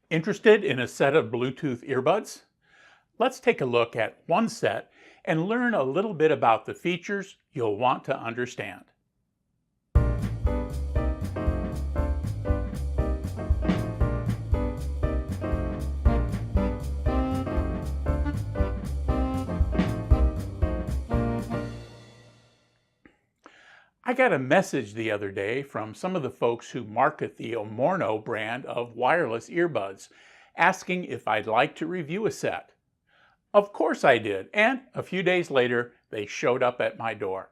Interested in a set of Bluetooth earbuds? Let's take a look at one set and learn a little bit about the features you'll want to understand. I got a message the other day from some of the folks who market the Amorno brand of wireless earbuds, asking if I'd like to review a set. Of course I did, and a few days later they showed up at my door.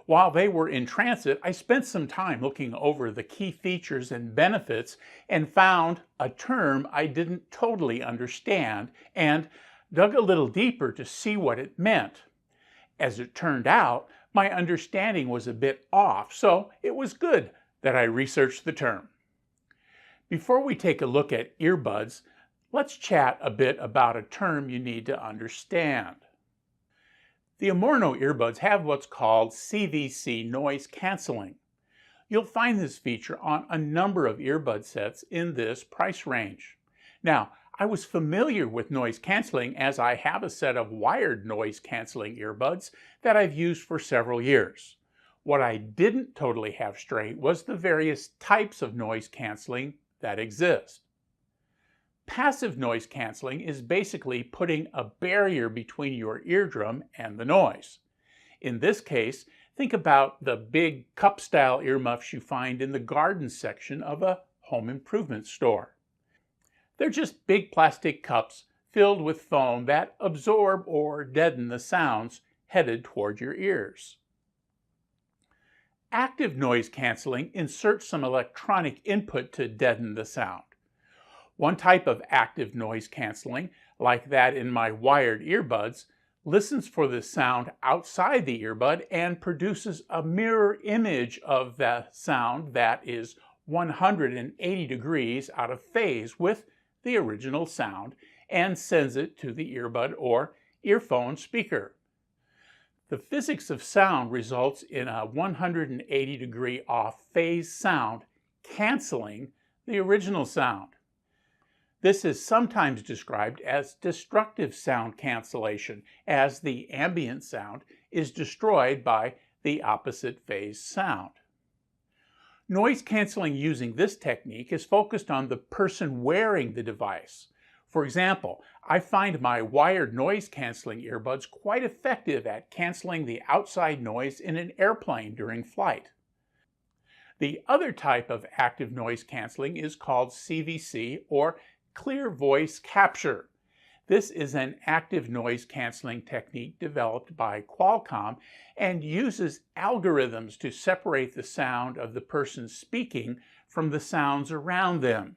While they were in transit, I spent some time looking over the key features and benefits and found a term I didn't totally understand and dug a little deeper to see what it meant. As it turned out, my understanding was a bit off, so it was good that I researched the term. Before we take a look at earbuds, let's chat a bit about a term you need to understand. The Amorno earbuds have what's called CVC noise canceling. You'll find this feature on a number of earbud sets in this price range. Now, I was familiar with noise canceling as I have a set of wired noise canceling earbuds that I've used for several years. What I didn't totally have straight was the various types of noise canceling that exist. Passive noise canceling is basically putting a barrier between your eardrum and the noise. In this case, think about the big cup-style earmuffs you find in the garden section of a home improvement store. They're just big plastic cups filled with foam that absorb or deaden the sounds headed toward your ears. Active noise canceling inserts some electronic input to deaden the sound. One type of active noise canceling, like that in my wired earbuds, listens for the sound outside the earbud and produces a mirror image of the sound that is 180 degrees out of phase with the original sound and sends it to the earbud or earphone speaker. The physics of sound results in a 180-degree off phase sound canceling the original sound. This is sometimes described as destructive sound cancellation, as the ambient sound is destroyed by the opposite phase sound. Noise canceling using this technique is focused on the person wearing the device. For example, I find my wired noise canceling earbuds quite effective at canceling the outside noise in an airplane during flight. The other type of active noise canceling is called CVC, or clear voice capture. This is an active noise canceling technique developed by Qualcomm and uses algorithms to separate the sound of the person speaking from the sounds around them.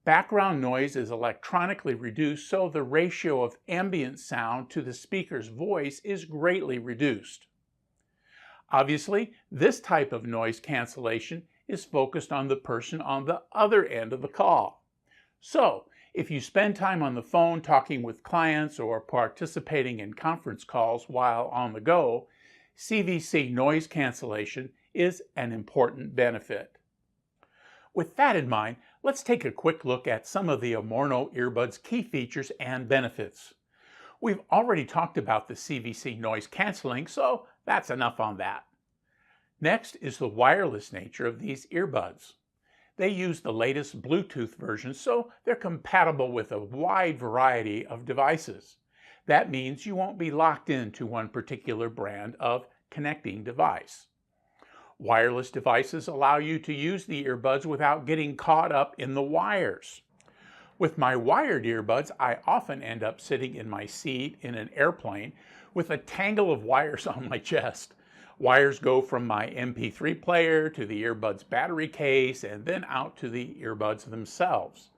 Background noise is electronically reduced, so the ratio of ambient sound to the speaker's voice is greatly reduced. Obviously, this type of noise cancellation is focused on the person on the other end of the call. So, if you spend time on the phone talking with clients or participating in conference calls while on the go, CVC noise cancellation is an important benefit. With that in mind, let's take a quick look at some of the Amorno earbuds' key features and benefits. We've already talked about the CVC noise canceling, so that's enough on that. Next is the wireless nature of these earbuds. They use the latest Bluetooth version, so they're compatible with a wide variety of devices. That means you won't be locked into one particular brand of connecting device. Wireless devices allow you to use the earbuds without getting caught up in the wires. With my wired earbuds, I often end up sitting in my seat in an airplane with a tangle of wires on my chest. Wires go from my MP3 player to the earbuds battery case and then out to the earbuds themselves.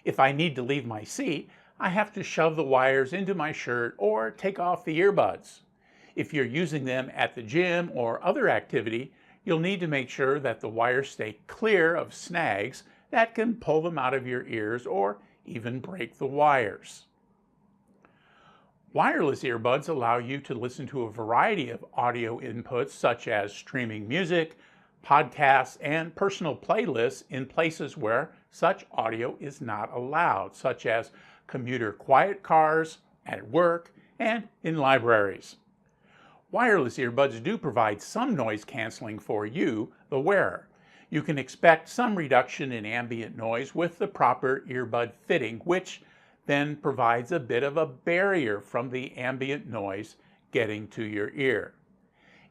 If I need to leave my seat, I have to shove the wires into my shirt or take off the earbuds. If you're using them at the gym or other activity, you'll need to make sure that the wires stay clear of snags that can pull them out of your ears or even break the wires. Wireless earbuds allow you to listen to a variety of audio inputs such as streaming music, podcasts, and personal playlists in places where such audio is not allowed, such as commuter quiet cars, at work, and in libraries. Wireless earbuds do provide some noise canceling for you, the wearer. You can expect some reduction in ambient noise with the proper earbud fitting, which then provides a bit of a barrier from the ambient noise getting to your ear.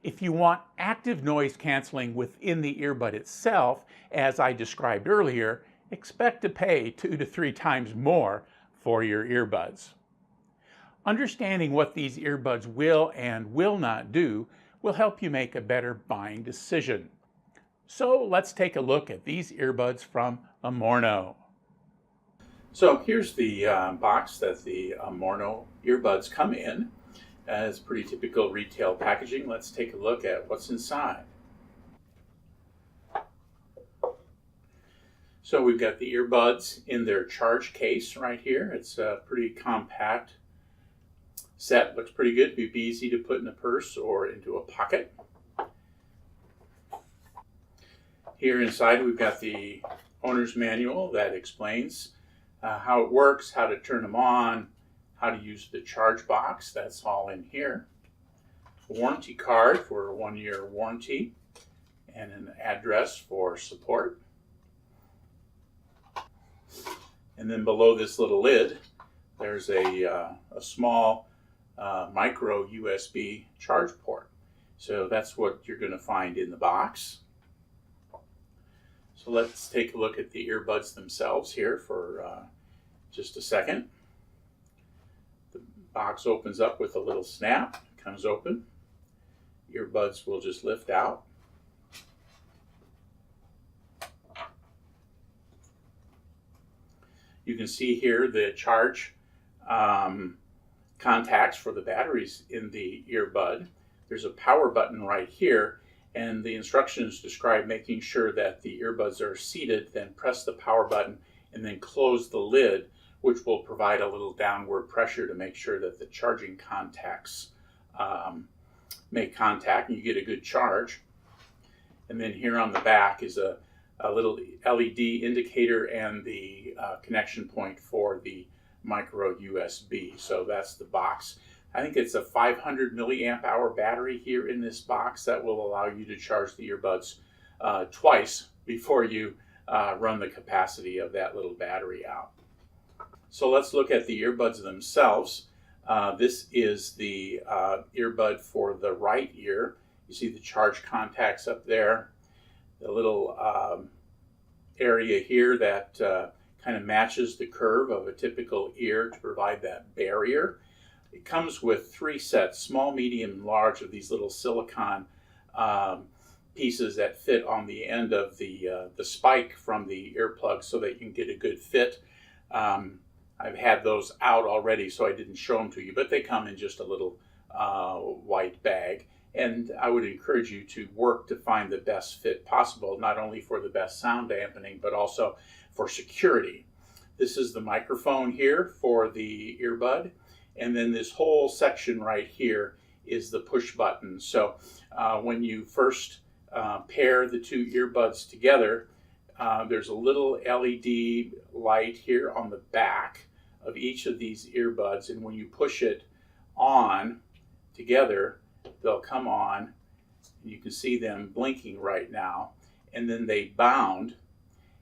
If you want active noise canceling within the earbud itself, as I described earlier, expect to pay 2 to 3 times more for your earbuds. Understanding what these earbuds will and will not do will help you make a better buying decision. So let's take a look at these earbuds from Amorno. So here's the box that the Amorno earbuds come in. As pretty typical retail packaging. Let's take a look at what's inside. So we've got the earbuds in their charge case right here. It's a pretty compact set. Looks pretty good. It'd be easy to put in a purse or into a pocket. Here inside we've got the owner's manual that explains how it works, how to turn them on, how to use the charge box. That's all in here. A warranty card for a 1-year warranty and an address for support. And then below this little lid, there's a small micro USB charge port. So that's what you're going to find in the box. So let's take a look at the earbuds themselves here for just a second. The box opens up with a little snap. It comes open. Earbuds will just lift out. You can see here the charge contacts for the batteries in the earbud. There's a power button right here, and the instructions describe making sure that the earbuds are seated, then press the power button and then close the lid, which will provide a little downward pressure to make sure that the charging contacts make contact and you get a good charge. And then here on the back is a little LED indicator and the connection point for the micro USB. So that's the box. I think it's a 500 milliamp hour battery here in this box that will allow you to charge the earbuds twice before you run the capacity of that little battery out. So let's look at the earbuds themselves. This is the earbud for the right ear. You see the charge contacts up there. The little area here that kind of matches the curve of a typical ear to provide that barrier. It comes with 3 sets, small, medium, and large, of these little silicone pieces that fit on the end of the spike from the earplug so that you can get a good fit. I've had those out already, so I didn't show them to you, but they come in just a little white bag. And I would encourage you to work to find the best fit possible, not only for the best sound dampening, but also for security. This is the microphone here for the earbud. And then this whole section right here is the push button. So when you first pair the 2 earbuds together, there's a little LED light here on the back of each of these earbuds. And when you push it on together, they'll come on. You can see them blinking right now. And then they bound.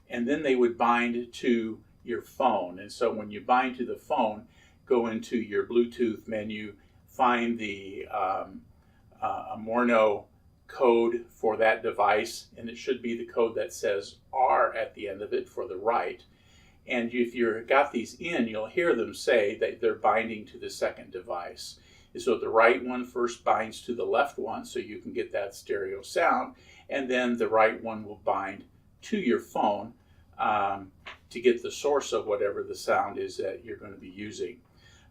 And then they would bind to your phone. And so when you bind to the phone, go into your Bluetooth menu, find the Amorno code for that device, and it should be the code that says R at the end of it for the right. And if you've got these in, you'll hear them say that they're binding to the second device. And so the right one first binds to the left one so you can get that stereo sound, and then the right one will bind to your phone to get the source of whatever the sound is that you're going to be using.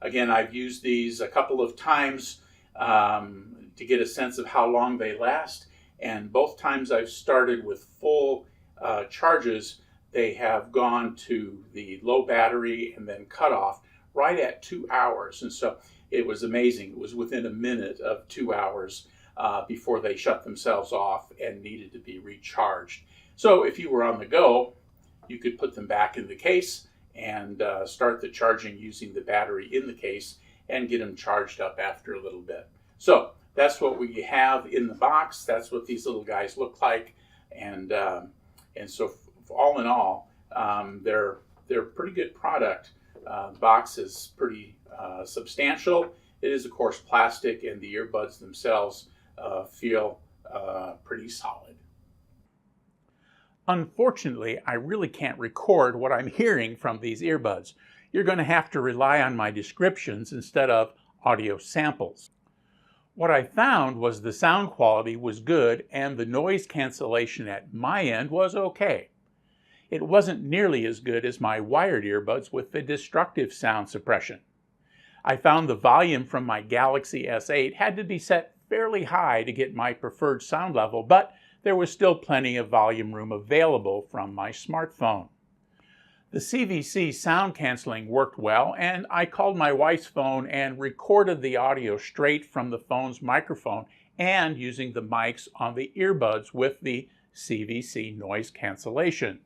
Again, I've used these a couple of times to get a sense of how long they last, and both times I've started with full charges, they have gone to the low battery and then cut off right at 2 hours. And so it was amazing. It was within a minute of 2 hours before they shut themselves off and needed to be recharged. So if you were on the go you could put them back in the case and start the charging using the battery in the case and get them charged up after a little bit. So that's what we have in the box. That's what these little guys look like, and so all in all, they're a pretty good product. The box is pretty substantial. It is, of course, plastic, and the earbuds themselves feel pretty solid. Unfortunately, I really can't record what I'm hearing from these earbuds. You're going to have to rely on my descriptions instead of audio samples. What I found was the sound quality was good and the noise cancellation at my end was okay. It wasn't nearly as good as my wired earbuds with the destructive sound suppression. I found the volume from my Galaxy S8 had to be set fairly high to get my preferred sound level, but there was still plenty of volume room available from my smartphone. The CVC sound canceling worked well, and I called my wife's phone and recorded the audio straight from the phone's microphone and using the mics on the earbuds with the CVC noise cancellation.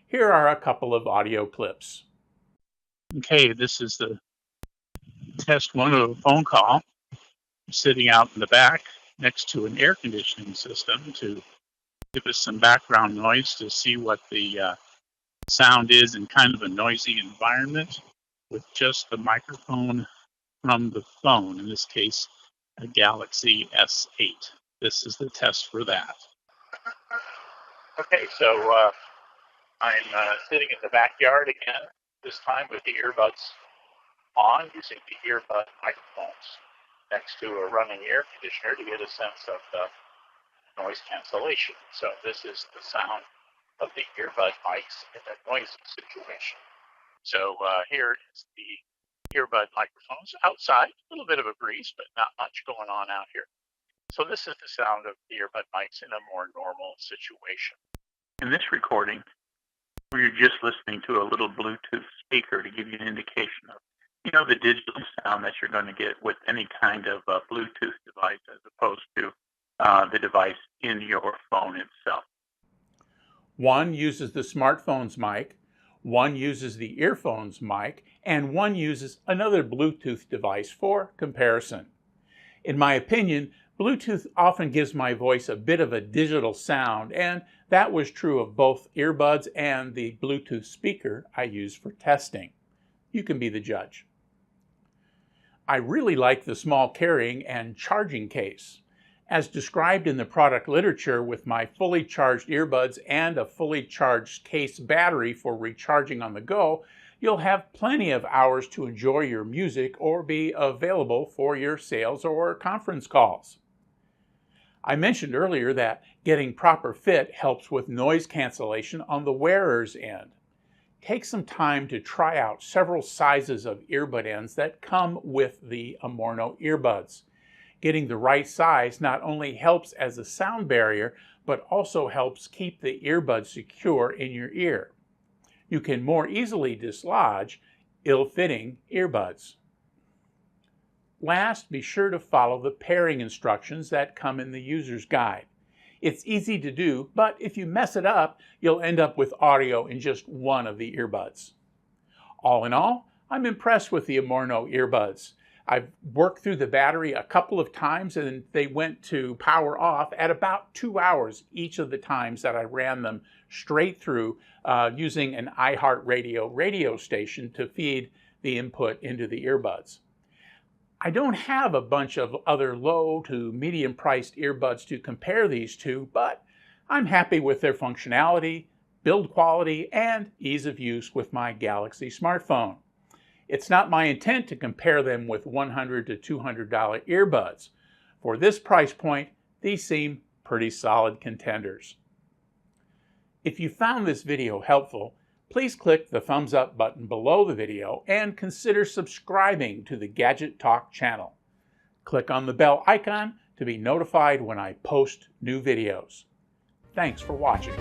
Here are a couple of audio clips. Okay, this is the test one of a phone call. I'm sitting out in the back next to an air conditioning system to give us some background noise to see what the sound is in kind of a noisy environment with just the microphone from the phone, in this case, a Galaxy S8. This is the test for that. Okay, so I'm sitting in the backyard again, this time with the earbuds on, using the earbud microphones next to a running air conditioner to get a sense of the noise cancellation. So this is the sound of the earbud mics in a noisy situation. So here is the earbud microphones outside, a little bit of a breeze, but not much going on out here. So this is the sound of the earbud mics in a more normal situation. In this recording, we're just listening to a little Bluetooth speaker to give you an indication of, the digital sound that you're going to get with any kind of Bluetooth device as opposed to the device in your phone itself. One uses the smartphone's mic, one uses the earphone's mic, and one uses another Bluetooth device for comparison. In my opinion, Bluetooth often gives my voice a bit of a digital sound, and that was true of both earbuds and the Bluetooth speaker I use for testing. You can be the judge. I really like the small carrying and charging case. As described in the product literature, with my fully charged earbuds and a fully charged case battery for recharging on the go, you'll have plenty of hours to enjoy your music or be available for your sales or conference calls. I mentioned earlier that getting proper fit helps with noise cancellation on the wearer's end. Take some time to try out several sizes of earbud ends that come with the Amorno earbuds. Getting the right size not only helps as a sound barrier, but also helps keep the earbud secure in your ear. You can more easily dislodge ill-fitting earbuds. Last, be sure to follow the pairing instructions that come in the user's guide. It's easy to do, but if you mess it up, you'll end up with audio in just one of the earbuds. All in all, I'm impressed with the Amorno earbuds. I've worked through the battery a couple of times and they went to power off at about 2 hours each of the times that I ran them straight through using an iHeartRadio radio station to feed the input into the earbuds. I don't have a bunch of other low to medium priced earbuds to compare these to, but I'm happy with their functionality, build quality, and ease of use with my Galaxy smartphone. It's not my intent to compare them with $100 to $200 earbuds. For this price point, these seem pretty solid contenders. If you found this video helpful, please click the thumbs up button below the video and consider subscribing to the Gadget Talk channel. Click on the bell icon to be notified when I post new videos. Thanks for watching.